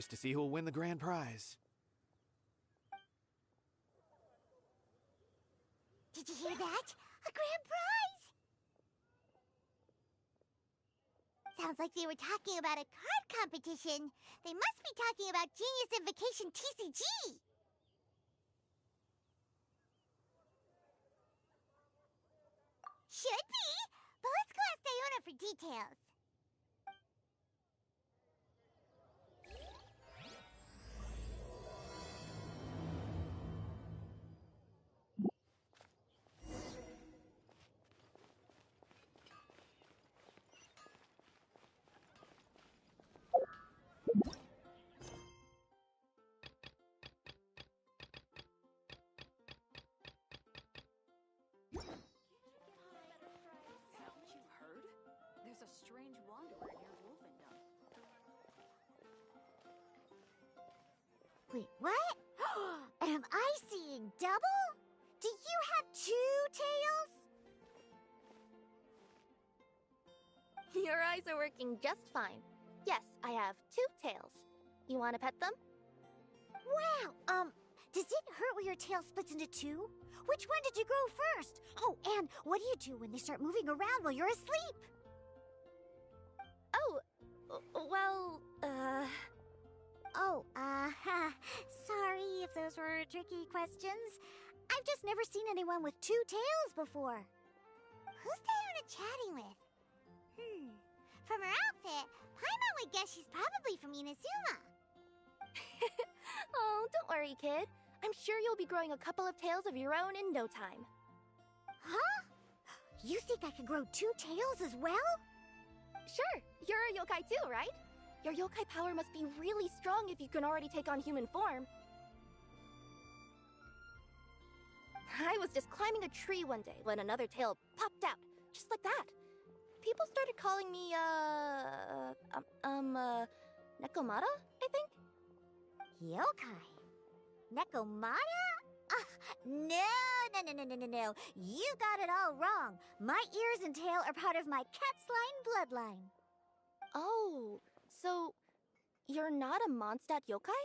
Just to see who'll win the grand prize. Did you hear that? A grand prize! Sounds like they were talking about a card competition. They must be talking about Genius Invocation TCG. Should be, but let's go ask Diona for details. Haven't you heard? There's a strange wanderer near Wolfendom. Wait, what? Am I seeing double? Do you have 2 tails? Your eyes are working just fine. Yes, I have 2 tails. You want to pet them? Wow, does it hurt when your tail splits into 2? Which one did you grow first? Oh, and what do you do when they start moving around while you're asleep? Oh, well, sorry if those were tricky questions. I've just never seen anyone with 2 tails before. Who's Diona chatting with? From her outfit, Paimon would guess she's probably from Inazuma. Oh, don't worry, kid. I'm sure you'll be growing a couple of tails of your own in no time. Huh? You think I could grow 2 tails as well? Sure, you're a yokai too, right? Your yokai power must be really strong if you can already take on human form. I was just climbing a tree one day when another tail popped out, just like that. People started calling me, Nekomata, I think? Yokai? Nekomata? No. You got it all wrong. My ears and tail are part of my cat's line bloodline. Oh, so you're not a Mondstadt yokai?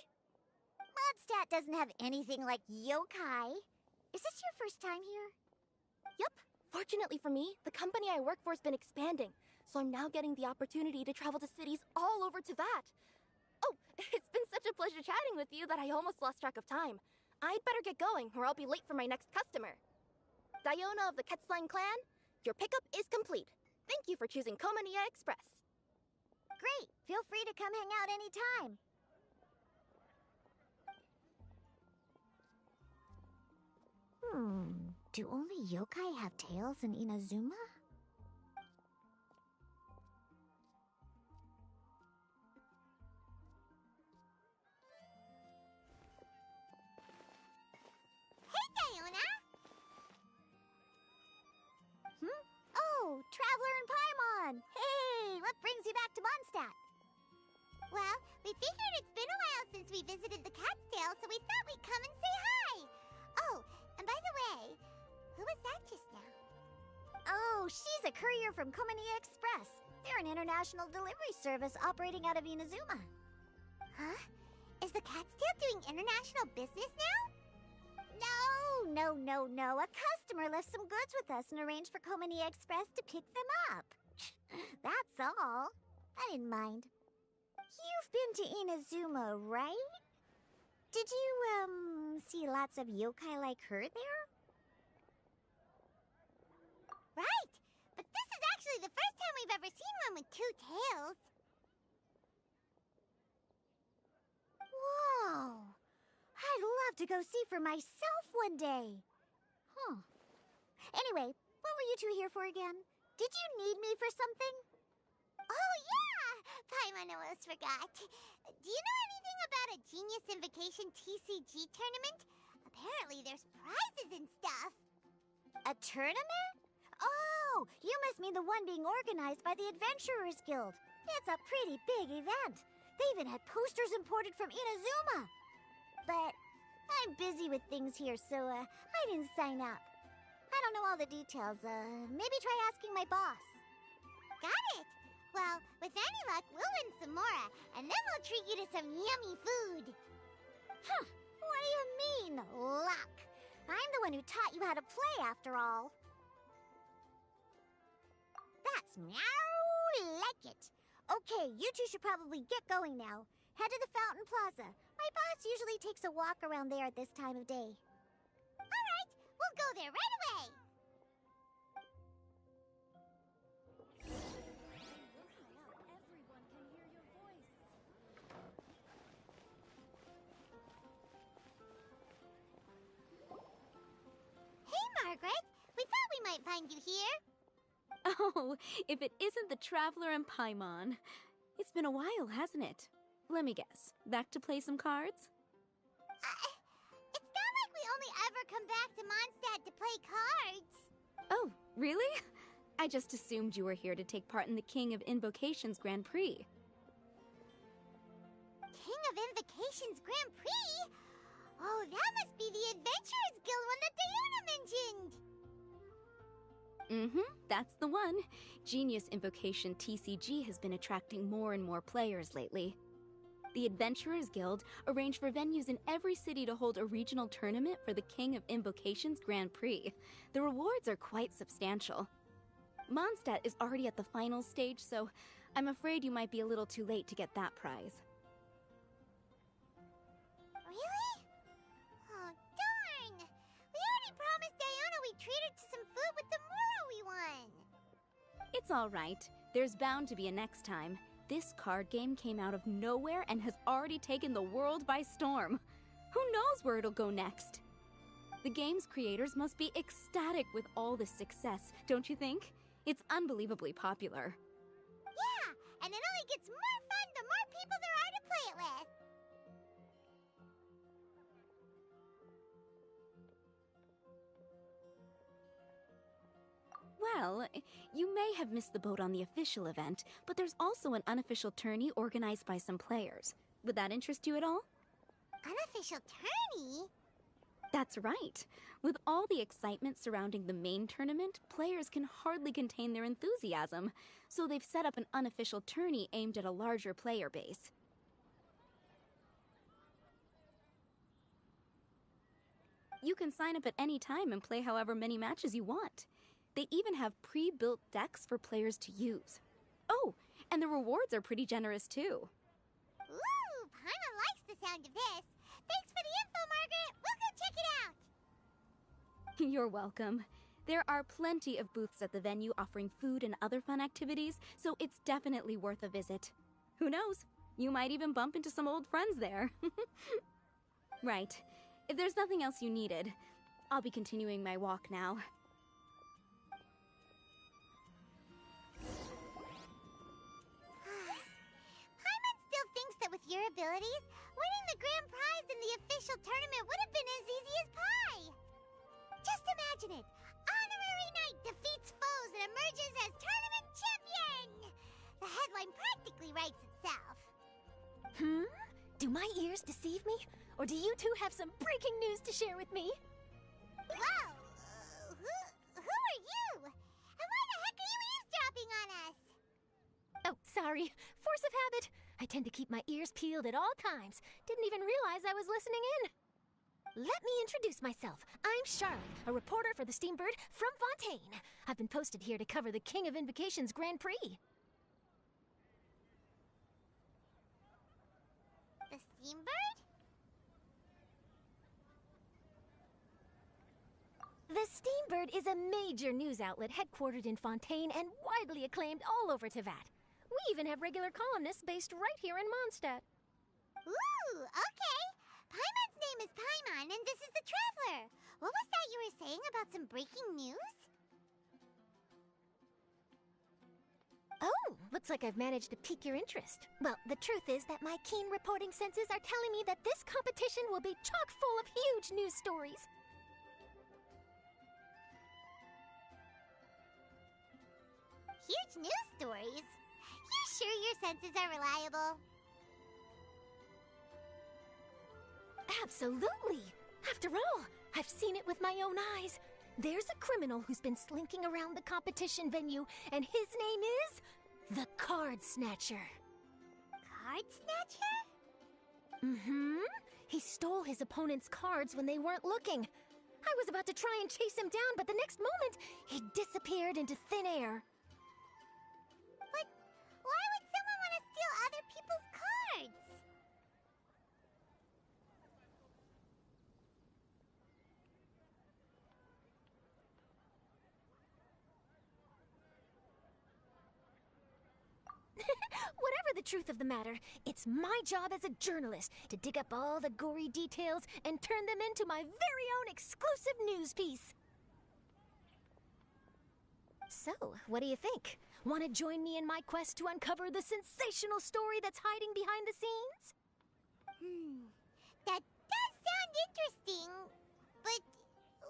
Mondstadt doesn't have anything like yokai. Is this your first time here? Yep. Fortunately for me, the company I work for has been expanding, so I'm now getting the opportunity to travel to cities all over Teyvat. Oh, it's been such a pleasure chatting with you that I almost lost track of time. I'd better get going, or I'll be late for my next customer. Diona of the Ketzline clan, your pickup is complete. Thank you for choosing Komania Express. Great. Feel free to come hang out anytime. Do only yokai have tails in Inazuma? Hey, Diona! Oh, Traveler and Paimon! Hey, what brings you back to Mondstadt? Well, we figured it's been a while since we visited the Catstail, so we thought we'd come and say hi! Oh, and by the way, who was that just now? Oh, she's a courier from Komania Express. They're an international delivery service operating out of Inazuma. Huh? Is the Catstail doing international business now? No. A customer left some goods with us and arranged for Komania Express to pick them up. That's all. I didn't mind. You've been to Inazuma, right? Did you, see lots of yokai like her there? Right! But this is actually the first time we've ever seen one with 2 tails. Whoa! I'd love to go see for myself one day. Anyway, what were you 2 here for again? Did you need me for something? Oh, yeah! Paimon almost forgot. Do you know anything about a Genius Invocation TCG tournament? Apparently there's prizes and stuff. A tournament? Oh, you must mean the one being organized by the Adventurers Guild. It's a pretty big event. They even had posters imported from Inazuma. But I'm busy with things here, so I didn't sign up. I don't know all the details. Maybe try asking my boss. Got it. Well, with any luck, we'll win some more, and then we'll treat you to some yummy food. Huh, what do you mean, luck? I'm the one who taught you how to play, after all. That's meow like it. Okay, you two should probably get going now. Head to the Fountain Plaza. My boss usually takes a walk around there at this time of day. All right, we'll go there right away. Everyone can hear your voice. Hey, Margaret. We thought we might find you here. Oh, if it isn't the Traveler and Paimon. It's been a while, hasn't it? Let me guess. Back to play some cards? It's not like we only ever come back to Mondstadt to play cards. Oh, really? I just assumed you were here to take part in the King of Invocations Grand Prix. King of Invocations Grand Prix? Oh, that must be the Adventurers Guild one that Diana mentioned. That's the one. Genius Invocation TCG has been attracting more and more players lately. The Adventurers Guild arranged for venues in every city to hold a regional tournament for the King of Invocations Grand Prix. The rewards are quite substantial. Mondstadt is already at the final stage, so I'm afraid you might be a little too late to get that prize. Really? Oh, darn! We already promised Diana we'd treat her to some food with the Moro we won. It's all right. There's bound to be a next time. This card game came out of nowhere and has already taken the world by storm. Who knows where it'll go next? The game's creators must be ecstatic with all this success, don't you think? It's unbelievably popular. Yeah, and it only gets more fun the more people there are to play it with. Well, you may have missed the boat on the official event, but there's also an unofficial tourney organized by some players. Would that interest you at all? Unofficial tourney? That's right. With all the excitement surrounding the main tournament, players can hardly contain their enthusiasm, so they've set up an unofficial tourney aimed at a larger player base. You can sign up at any time and play however many matches you want. They even have pre-built decks for players to use. Oh, and the rewards are pretty generous too. Ooh, Paimon likes the sound of this. Thanks for the info, Margaret. We'll go check it out. You're welcome. There are plenty of booths at the venue offering food and other fun activities, so it's definitely worth a visit. Who knows? You might even bump into some old friends there. Right. If there's nothing else you needed, I'll be continuing my walk now. Paimon still thinks that with your abilities, winning the grand prize in the official tournament would have been as easy as pie. Just imagine it. Honorary Knight defeats foes and emerges as tournament champion. The headline practically writes itself. Do my ears deceive me? Or do you two have some breaking news to share with me? Whoa! Who are you? And why the heck are you eavesdropping on us? Oh, sorry. Force of habit. I tend to keep my ears peeled at all times. Didn't even realize I was listening in. Let me introduce myself. I'm Charlotte, a reporter for the Steambird from Fontaine. I've been posted here to cover the King of Invocations Grand Prix. The Steambird? The Steambird is a major news outlet headquartered in Fontaine and widely acclaimed all over Teyvat. We even have regular columnists based right here in Mondstadt. Ooh, okay. Paimon's name is Paimon, and this is the Traveler. What was that you were saying about some breaking news? Oh, looks like I've managed to pique your interest. Well, the truth is that my keen reporting senses are telling me that this competition will be chock full of huge news stories. Huge news stories? You sure your senses are reliable? Absolutely. After all, I've seen it with my own eyes. There's a criminal who's been slinking around the competition venue, and his name is The Card Snatcher. Card Snatcher? Mm-hmm. He stole his opponent's cards when they weren't looking. I was about to try and chase him down, but the next moment, he disappeared into thin air. But why would someone want to steal other people's cards? Whatever the truth of the matter, it's my job as a journalist to dig up all the gory details and turn them into my very own exclusive news piece. So, what do you think? Want to join me in my quest to uncover the sensational story that's hiding behind the scenes? That does sound interesting, but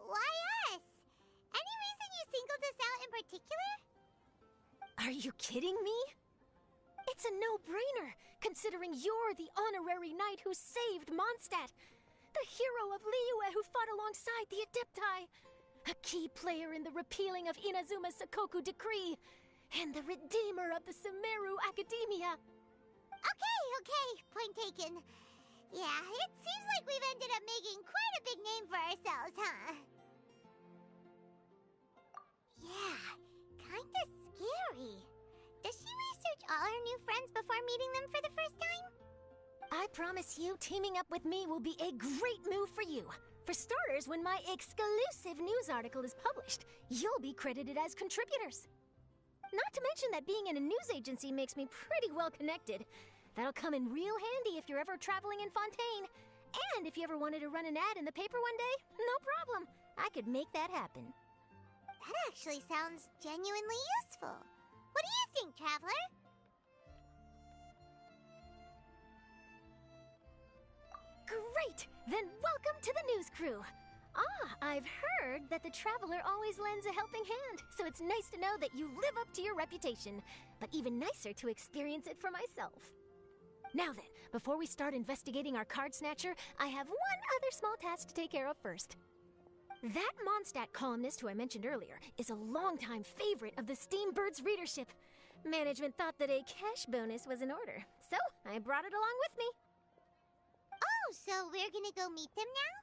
why us? Any reason you singled us out in particular? Are you kidding me? It's a no-brainer, considering you're the honorary knight who saved Mondstadt, the hero of Liyue who fought alongside the Adepti, a key player in the repealing of Inazuma's Sakoku Decree, and the redeemer of the Sumeru Academia. Okay, point taken. Yeah, it seems like we've ended up making quite a big name for ourselves, huh? Yeah, kinda scary. Does she research all her new friends before meeting them for the first time? I promise you, teaming up with me will be a great move for you. For starters, when my exclusive news article is published, you'll be credited as contributors. Not to mention that being in a news agency makes me pretty well connected. That'll come in real handy if you're ever traveling in Fontaine. And if you ever wanted to run an ad in the paper one day, no problem. I could make that happen. That actually sounds genuinely useful. What do you think, Traveler? Great! Then welcome to the news crew. I've heard that the Traveler always lends a helping hand, so it's nice to know that you live up to your reputation, but even nicer to experience it for myself. Now then, before we start investigating our card snatcher, I have one other small task to take care of first. That Mondstadt columnist who I mentioned earlier is a longtime favorite of the Steambird's readership. Management thought that a cash bonus was in order, so I brought it along with me. Oh, so we're gonna go meet them now?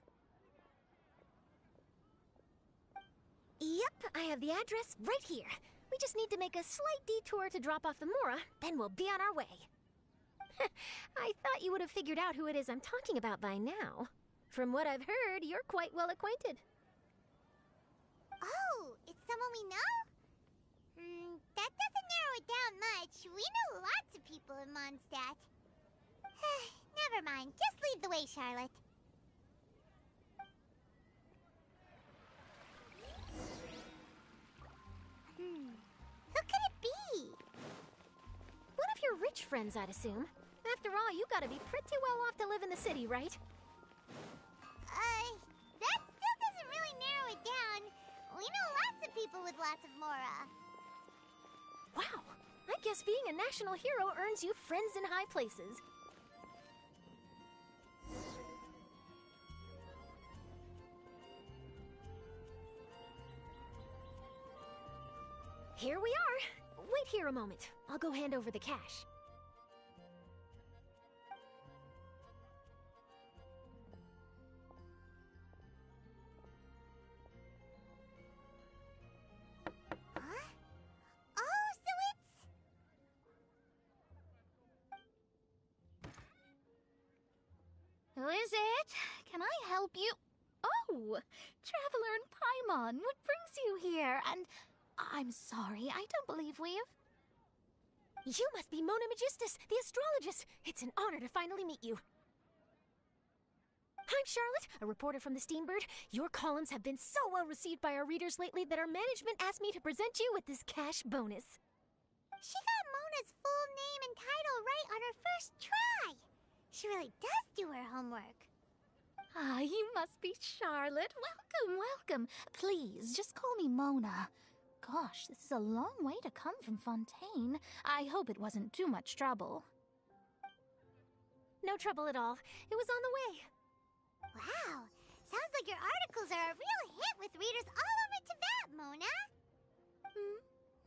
Yep, I have the address right here. We just need to make a slight detour to drop off the Mora, then we'll be on our way. I thought you would have figured out who it is I'm talking about by now. From what I've heard, you're quite well acquainted. Oh, it's someone we know? That doesn't narrow it down much. We know lots of people in Mondstadt. Never mind, just lead the way, Charlotte. Who could it be? One of your rich friends, I'd assume. After all, you gotta be pretty well off to live in the city, right? That still doesn't really narrow it down. We know lots of people with lots of Mora. Wow, I guess being a national hero earns you friends in high places. Here we are. Wait here a moment. I'll go hand over the cash. Huh? Oh, so it's... Who is it? Can I help you? Oh, Traveler and Paimon, what brings you here? And I'm sorry, I don't believe we've... You must be Mona Magistus, the astrologist. It's an honor to finally meet you. I'm Charlotte, a reporter from the Steambird. Your columns have been so well received by our readers lately that our management asked me to present you with this cash bonus. She got Mona's full name and title right on her first try. She really does do her homework. Ah, you must be Charlotte. Welcome. Please, just call me Mona. Gosh, this is a long way to come from Fontaine. I hope it wasn't too much trouble. No trouble at all. It was on the way. Wow, sounds like your articles are a real hit with readers all over Tibet, Mona.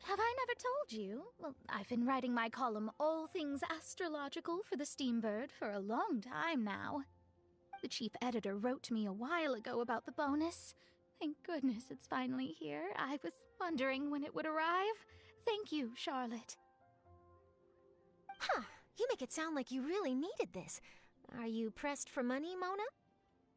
Have I never told you? Well, I've been writing my column All Things Astrological for the Steambird for a long time now. The chief editor wrote me a while ago about the bonus. Thank goodness it's finally here. I was wondering when it would arrive. Thank you, Charlotte. Huh. You make it sound like you really needed this. Are you pressed for money, Mona?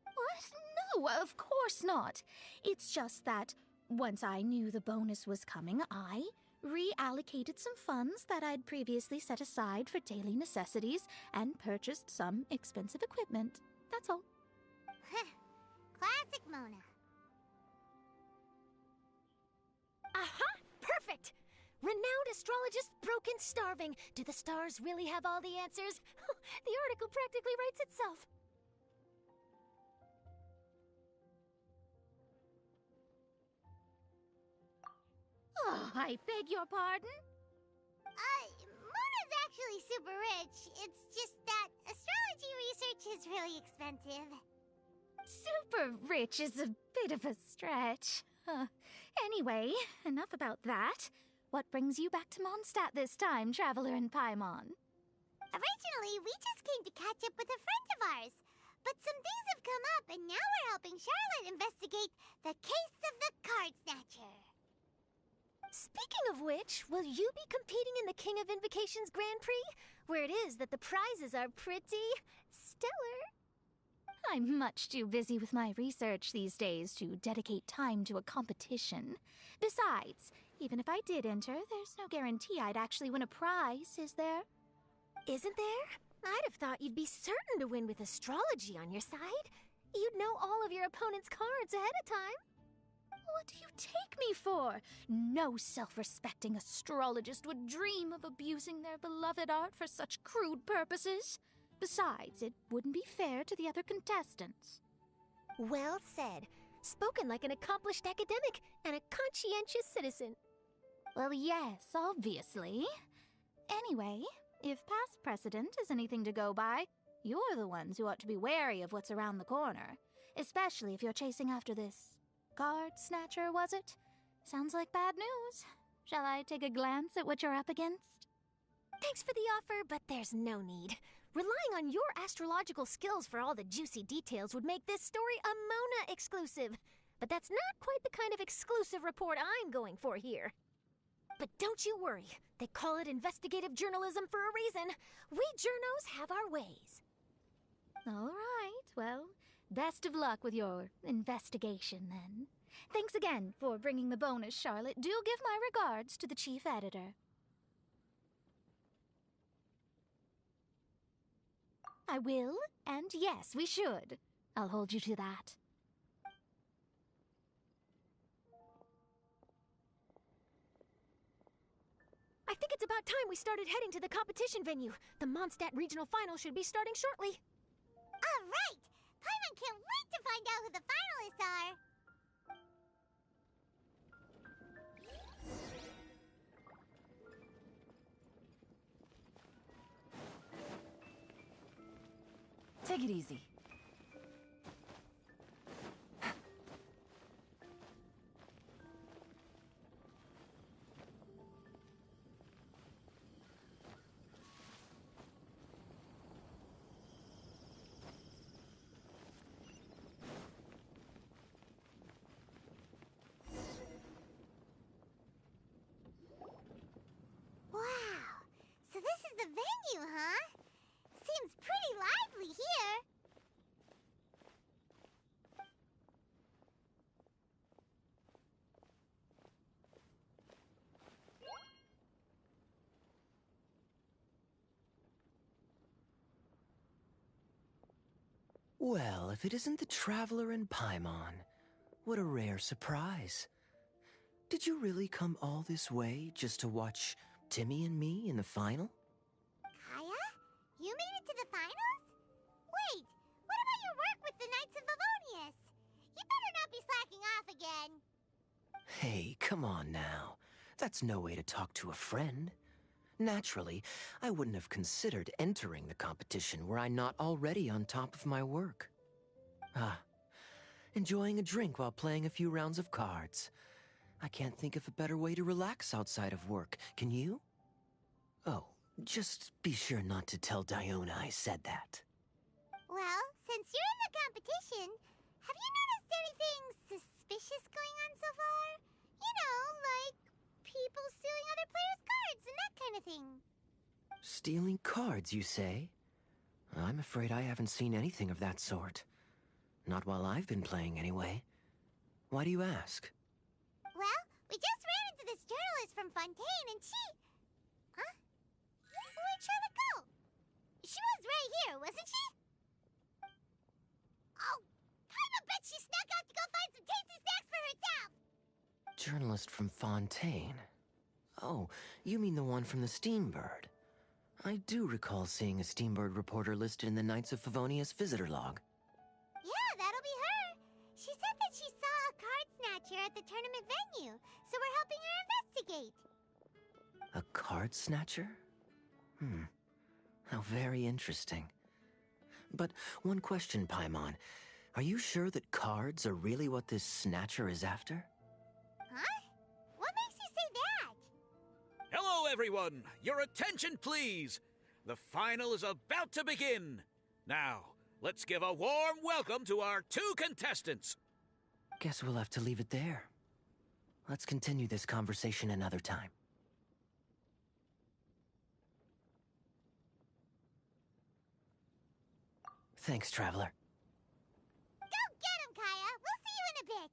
What? No, of course not. It's just that once I knew the bonus was coming, I reallocated some funds that I'd previously set aside for daily necessities and purchased some expensive equipment. That's all. Classic Mona. Aha! Perfect! Renowned astrologist broken starving. Do the stars really have all the answers? The article practically writes itself. Oh, I beg your pardon? Mona's actually super rich. It's just that astrology research is really expensive. Super rich is a bit of a stretch. Anyway, enough about that. What brings you back to Mondstadt this time, Traveler in Paimon? Originally, we just came to catch up with a friend of ours. But some things have come up, and now we're helping Charlotte investigate the case of the Card Snatcher. Speaking of which, will you be competing in the King of Invocations Grand Prix? Where it is that the prizes are pretty stellar. I'm much too busy with my research these days to dedicate time to a competition. Besides, even if I did enter, there's no guarantee I'd actually win a prize, is there? Isn't there? I'd have thought you'd be certain to win with astrology on your side. You'd know all of your opponent's cards ahead of time. What do you take me for? No self-respecting astrologist would dream of abusing their beloved art for such crude purposes. Besides, it wouldn't be fair to the other contestants. Well said. Spoken like an accomplished academic and a conscientious citizen. Well, yes, obviously. Anyway, if past precedent is anything to go by, you're the ones who ought to be wary of what's around the corner. Especially if you're chasing after this card snatcher, was it? Sounds like bad news. Shall I take a glance at what you're up against? Thanks for the offer, but there's no need. Relying on your astrological skills for all the juicy details would make this story a Mona exclusive. But that's not quite the kind of exclusive report I'm going for here. But don't you worry. They call it investigative journalism for a reason. We journos have our ways. All right, well, best of luck with your investigation, then. Thanks again for bringing the bonus, Charlotte. Do give my regards to the chief editor. I will, and yes, we should. I'll hold you to that. I think it's about time we started heading to the competition venue. The Mondstadt Regional Final should be starting shortly. All right! Paimon can't wait to find out who the finalists are! Take it easy. Wow! So this is the venue, huh? Seems pretty lively here. Well, if it isn't the Traveler in Paimon, what a rare surprise. Did you really come all this way just to watch Timmy and me in the final? Kaya? You made it to the finals? Wait, what about your work with the Knights of Livonius? You better not be slacking off again. Hey, come on now. That's no way to talk to a friend. Naturally, I wouldn't have considered entering the competition were I not already on top of my work. Enjoying a drink while playing a few rounds of cards. I can't think of a better way to relax outside of work. Can you? Oh, just be sure not to tell Diona I said that. Well, since you're in the competition, have you noticed anything suspicious going on so far? You know, like people stealing other players' cards and that kind of thing. Stealing cards, you say? I'm afraid I haven't seen anything of that sort. Not while I've been playing, anyway. Why do you ask? Well, we just ran into this journalist from Fontaine and she... Huh? Where'd Charlotte go? She was right here, wasn't she? Oh, I bet she snuck out to go find some tasty snacks for herself! Journalist from Fontaine. Oh, you mean the one from the Steambird. I do recall seeing a Steambird reporter listed in the Knights of Favonius visitor log. Yeah, that'll be her. She said that she saw a card snatcher at the tournament venue, so we're helping her investigate. A card snatcher? How very interesting. But one question, Paimon. Are you sure that cards are really what this snatcher is after? Huh? What makes you say that? Hello, everyone! Your attention, please! The final is about to begin! Now, let's give a warm welcome to our 2 contestants! Guess we'll have to leave it there. Let's continue this conversation another time. Thanks, Traveler. Go get him, Kaya! We'll see you in a bit!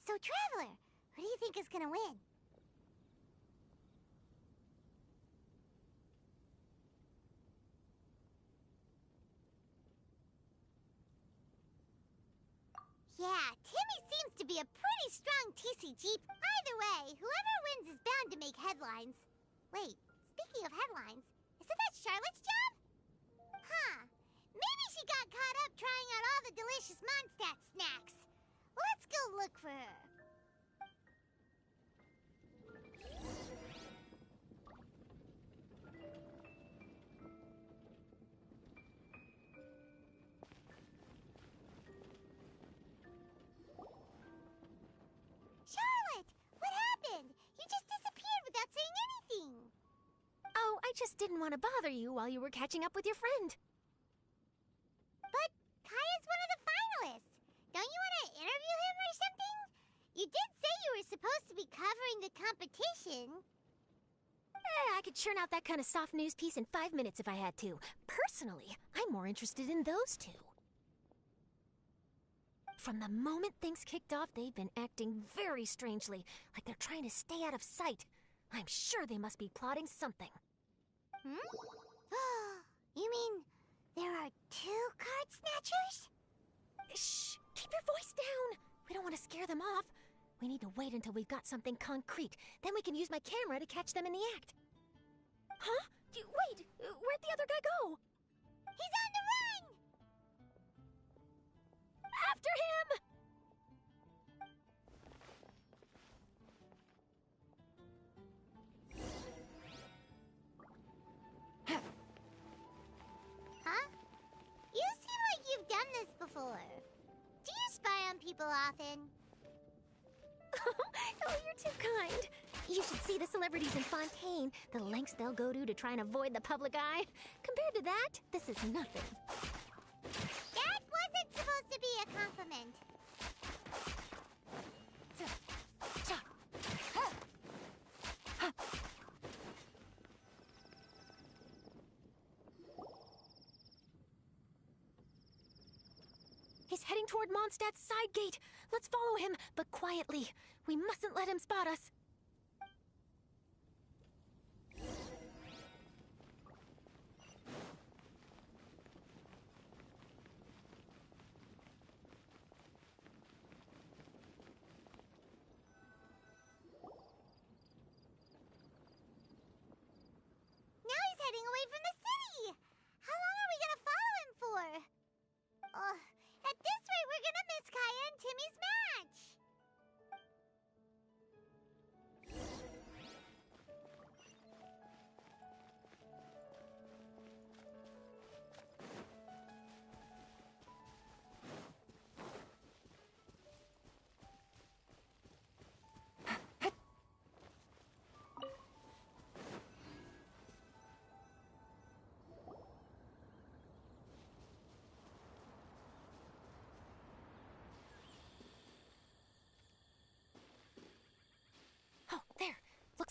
So, Traveler, who do you think is gonna win? Yeah, Timmy seems to be a pretty strong TCG. Either way, whoever wins is bound to make headlines. Wait, speaking of headlines, isn't that Charlotte's job? Huh. Maybe she got caught up trying out all the delicious Mondstadt snacks. Let's go look for her. Charlotte! What happened? You just disappeared without saying anything. Oh, I just didn't want to bother you while you were catching up with your friend. But Kaya's one of the finalists. Don't you want to interview him or something? You did say you were supposed to be covering the competition. I could churn out that kind of soft news piece in 5 minutes if I had to. Personally, I'm more interested in those 2. From the moment things kicked off, they've been acting very strangely, like they're trying to stay out of sight. I'm sure they must be plotting something. You mean there are 2 card snatchers? Shh! Keep your voice down! We don't want to scare them off. We need to wait until we've got something concrete. Then we can use my camera to catch them in the act. Huh? Wait! Where'd the other guy go? He's on the run! After him! Huh? You seem like you've done this before. Do you spy on people often? Oh, you're too kind. You should see the celebrities in Fontaine, the lengths they'll go to try and avoid the public eye. Compared to that, this is nothing. That wasn't supposed to be a compliment. He's heading toward Mondstadt's side gate. Let's follow him, but quietly. We mustn't let him spot us. Now he's heading away from the city! How long are we gonna follow him for? At this rate, we're gonna miss Kaya and Timmy's match!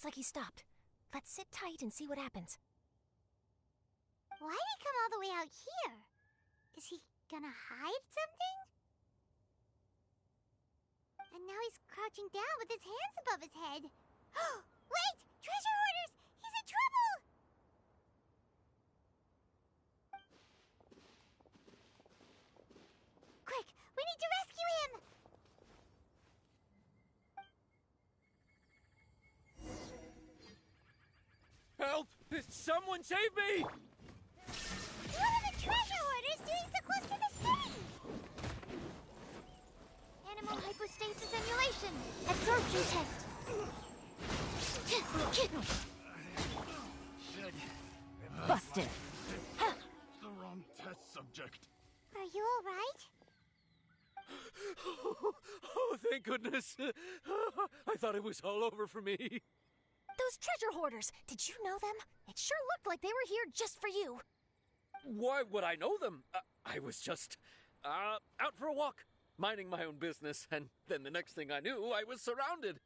Looks like he stopped. Let's sit tight and see what happens. Why'd he come all the way out here? Is he gonna hide something? And now he's crouching down with his hands above his head. Wait! Treasure hoarders! He's in trouble! Quick! We need to rescue him! Help! Someone save me! What are the treasure hoarders doing so close to the city? Animal hypostasis emulation. Absorption test. Busted. The wrong test subject. Are you alright? Oh, thank goodness. I thought it was all over for me. Those treasure hoarders, did you know them? It sure looked like they were here just for you. Why would I know them? I was just out for a walk, minding my own business, and then the next thing I knew, I was surrounded.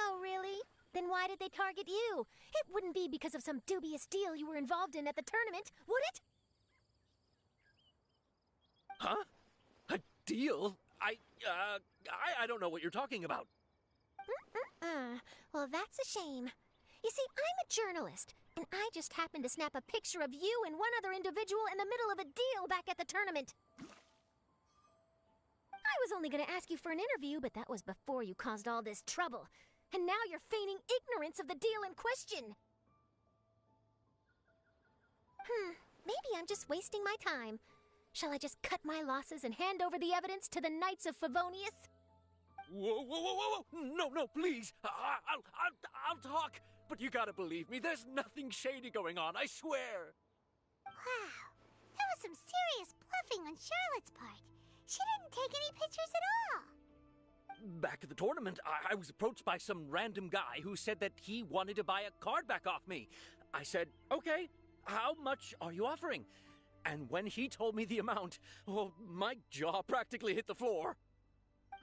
Oh, really? Then why did they target you? It wouldn't be because of some dubious deal you were involved in at the tournament, would it? Huh? A deal? I don't know what you're talking about. Well, that's a shame. You see, I'm a journalist, and I just happened to snap a picture of you and one other individual in the middle of a deal back at the tournament. I was only going to ask you for an interview, but that was before you caused all this trouble. And now you're feigning ignorance of the deal in question. Maybe I'm just wasting my time. Shall I just cut my losses and hand over the evidence to the Knights of Favonius? Whoa. No, please. I'll talk. But you gotta believe me, there's nothing shady going on, I swear. Wow, that was some serious bluffing on Charlotte's part. She didn't take any pictures at all. Back at the tournament, I was approached by some random guy who said that he wanted to buy a card back off me. I said, okay, how much are you offering? And when he told me the amount, well, my jaw practically hit the floor.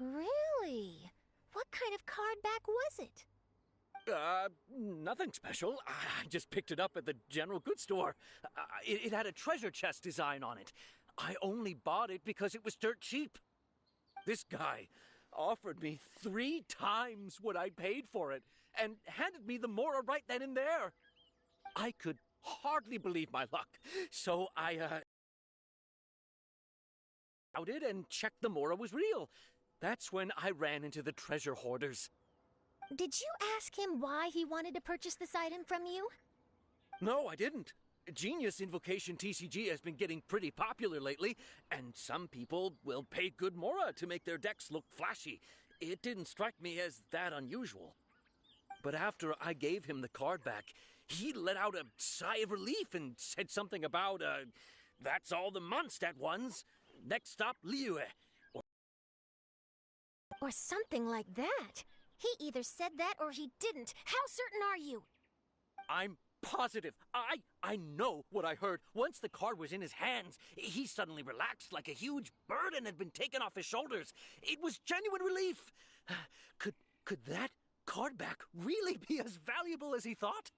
Really? What kind of card back was it? Nothing special. I just picked it up at the general goods store. It had a treasure chest design on it. I only bought it because it was dirt cheap. This guy offered me 3 times what I paid for it and handed me the Mora right then and there. I could hardly believe my luck, so I doubted and checked the Mora was real. That's when I ran into the treasure hoarders. Did you ask him why he wanted to purchase this item from you? No, I didn't. Genius Invocation TCG has been getting pretty popular lately, and some people will pay good Mora to make their decks look flashy. It didn't strike me as that unusual. But after I gave him the card back, he let out a sigh of relief and said something about, that's all the Mondstadt ones. Next stop, Liyue. Or something like that. He either said that or he didn't. How certain are you? I'm positive. I know what I heard. Once the card was in his hands, he suddenly relaxed like a huge burden had been taken off his shoulders. It was genuine relief. Could that card back really be as valuable as he thought?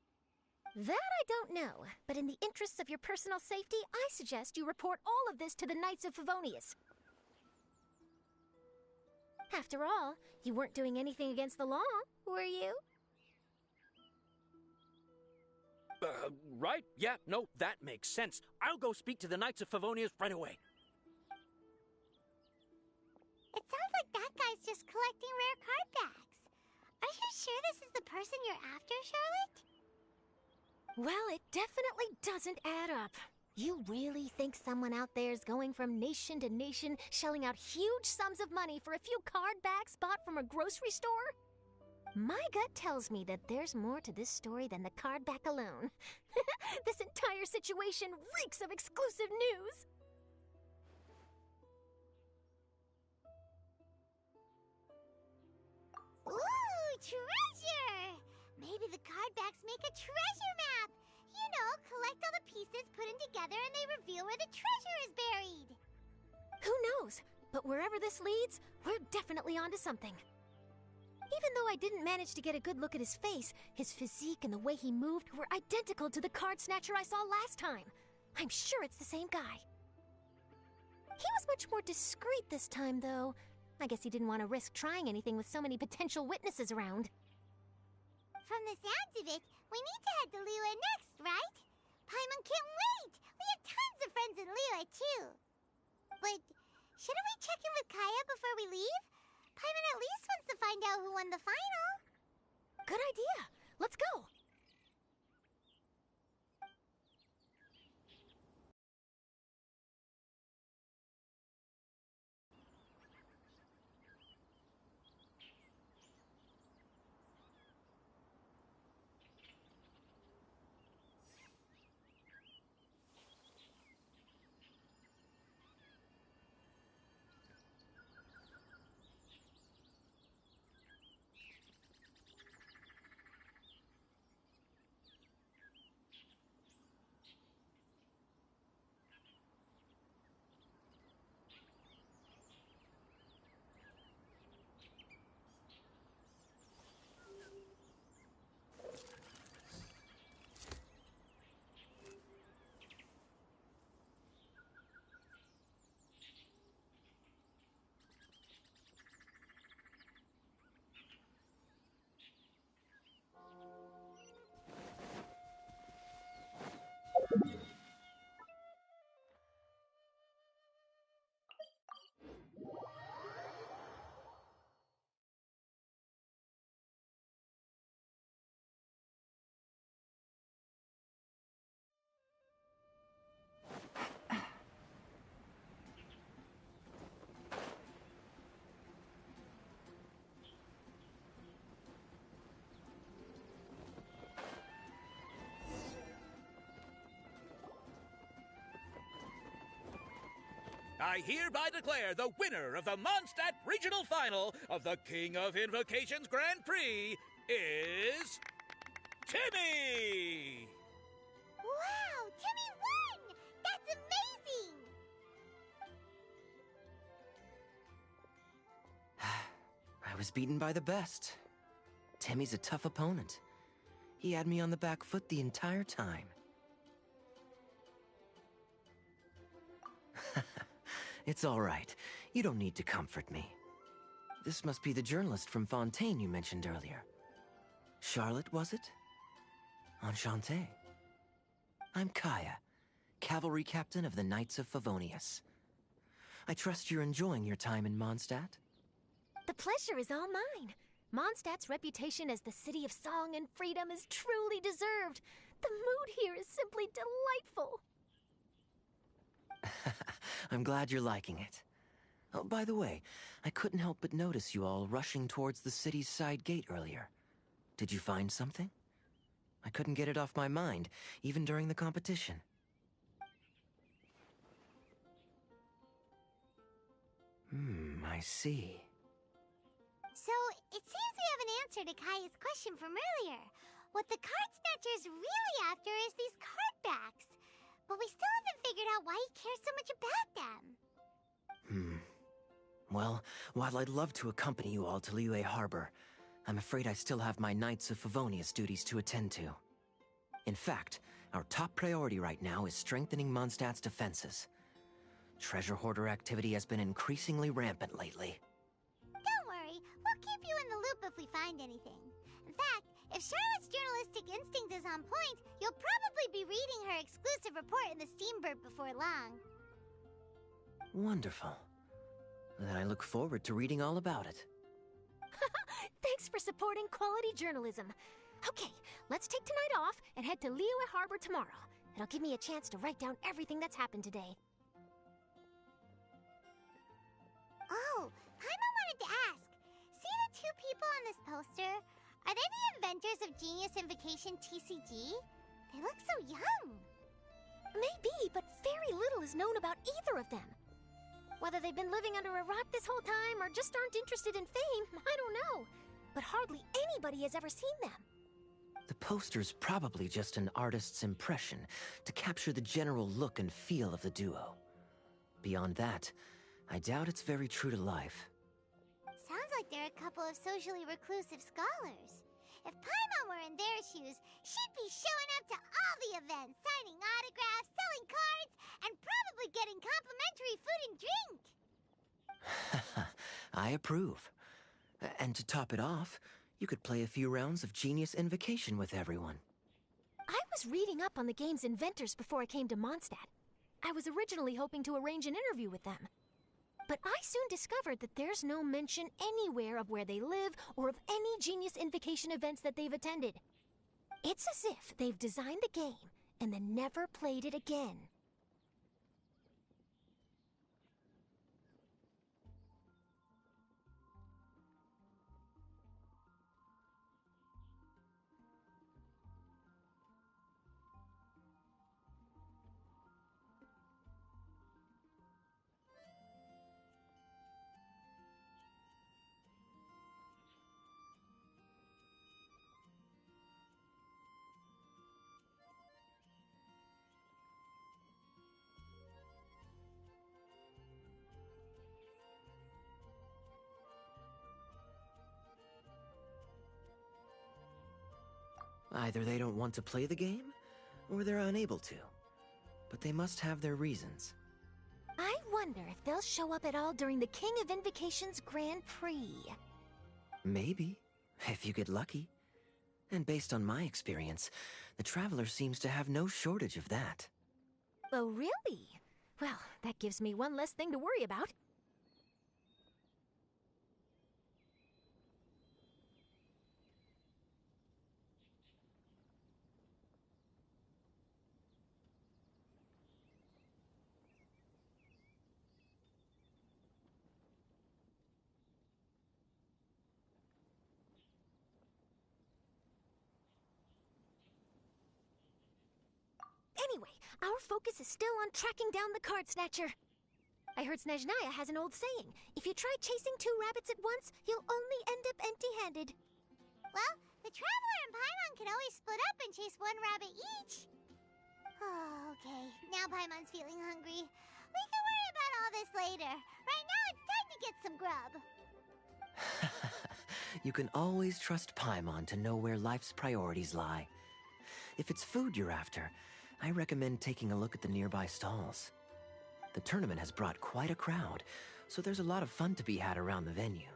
That I don't know, but in the interests of your personal safety, I suggest you report all of this to the Knights of Favonius. After all, you weren't doing anything against the law, were you? Right. Yeah, no, that makes sense. I'll go speak to the Knights of Favonius right away. It sounds like that guy's just collecting rare card backs. Are you sure this is the person you're after, Charlotte? Well, it definitely doesn't add up. You really think someone out there is going from nation to nation, shelling out huge sums of money for a few card backs bought from a grocery store? My gut tells me that there's more to this story than the card back alone. This entire situation reeks of exclusive news! Ooh, treasure! Maybe the card backs make a treasure map! You know, collect all the pieces, put them together, and they reveal where the treasure is buried! Who knows? But wherever this leads, we're definitely onto something. Even though I didn't manage to get a good look at his face, his physique and the way he moved were identical to the card snatcher I saw last time. I'm sure it's the same guy. He was much more discreet this time, though. I guess he didn't want to risk trying anything with so many potential witnesses around. From the sounds of it, we need to head to Liyue next, right? Paimon can't wait! We have tons of friends in Liyue, too. But shouldn't we check in with Kaya before we leave? Paimon at least wants to find out who won the final. Good idea. Let's go. I hereby declare the winner of the Mondstadt Regional Final of the King of Invocations Grand Prix is... Timmy! Wow, Timmy won! That's amazing! I was beaten by the best. Timmy's a tough opponent. He had me on the back foot the entire time. It's all right. You don't need to comfort me. This must be the journalist from Fontaine you mentioned earlier. Charlotte, was it? Enchanté. I'm Kaya, cavalry captain of the Knights of Favonius. I trust you're enjoying your time in Mondstadt? The pleasure is all mine. Mondstadt's reputation as the city of song and freedom is truly deserved. The mood here is simply delightful. I'm glad you're liking it. Oh, by the way, I couldn't help but notice you all rushing towards the city's side gate earlier. Did you find something? I couldn't get it off my mind, even during the competition. I see. So, it seems we have an answer to Kaya's question from earlier. What the card snatcher's really after is these card backs. But we still haven't figured out why he cares so much about them. Well, while I'd love to accompany you all to Liyue Harbor, I'm afraid I still have my Knights of Favonius duties to attend to. In fact, our top priority right now is strengthening Mondstadt's defenses. Treasure hoarder activity has been increasingly rampant lately. Don't worry, we'll keep you in the loop if we find anything. In fact, if Charlotte's journalistic instinct is on point, you'll probably be reading her exclusive report in the Steambird before long. Wonderful. Then I look forward to reading all about it. Thanks for supporting quality journalism. Okay, let's take tonight off and head to Liyue Harbor tomorrow. It'll give me a chance to write down everything that's happened today. Oh, Paimon wanted to ask. See the two people on this poster? Are they the inventors of Genius Invocation TCG? They look so young. Maybe, but very little is known about either of them. Whether they've been living under a rock this whole time or just aren't interested in fame, I don't know. But hardly anybody has ever seen them. The poster's probably just an artist's impression to capture the general look and feel of the duo. Beyond that, I doubt it's very true to life. Sounds like like they're a couple of socially reclusive scholars. If Paimon were in their shoes, she'd be showing up to all the events, signing autographs, selling cards, and probably getting complimentary food and drink. I approve. And to top it off, you could play a few rounds of Genius Invocation with everyone. I was reading up on the game's inventors before I came to Mondstadt. I was originally hoping to arrange an interview with them. But I soon discovered that there's no mention anywhere of where they live or of any Genius Invocation events that they've attended. It's as if they've designed the game and then never played it again. Either they don't want to play the game, or they're unable to. But they must have their reasons. I wonder if they'll show up at all during the King of Invocation's Grand Prix. Maybe, if you get lucky. And based on my experience, the Traveler seems to have no shortage of that. Oh, really? Well, that gives me one less thing to worry about. Anyway, our focus is still on tracking down the card snatcher. I heard Snezhnaya has an old saying. If you try chasing two rabbits at once, you'll only end up empty-handed. Well, the Traveler and Paimon can always split up and chase one rabbit each. Oh, okay. Now Paimon's feeling hungry. We can worry about all this later. Right now, it's time to get some grub. You can always trust Paimon to know where life's priorities lie. If it's food you're after, I recommend taking a look at the nearby stalls. The tournament has brought quite a crowd, so there's a lot of fun to be had around the venue.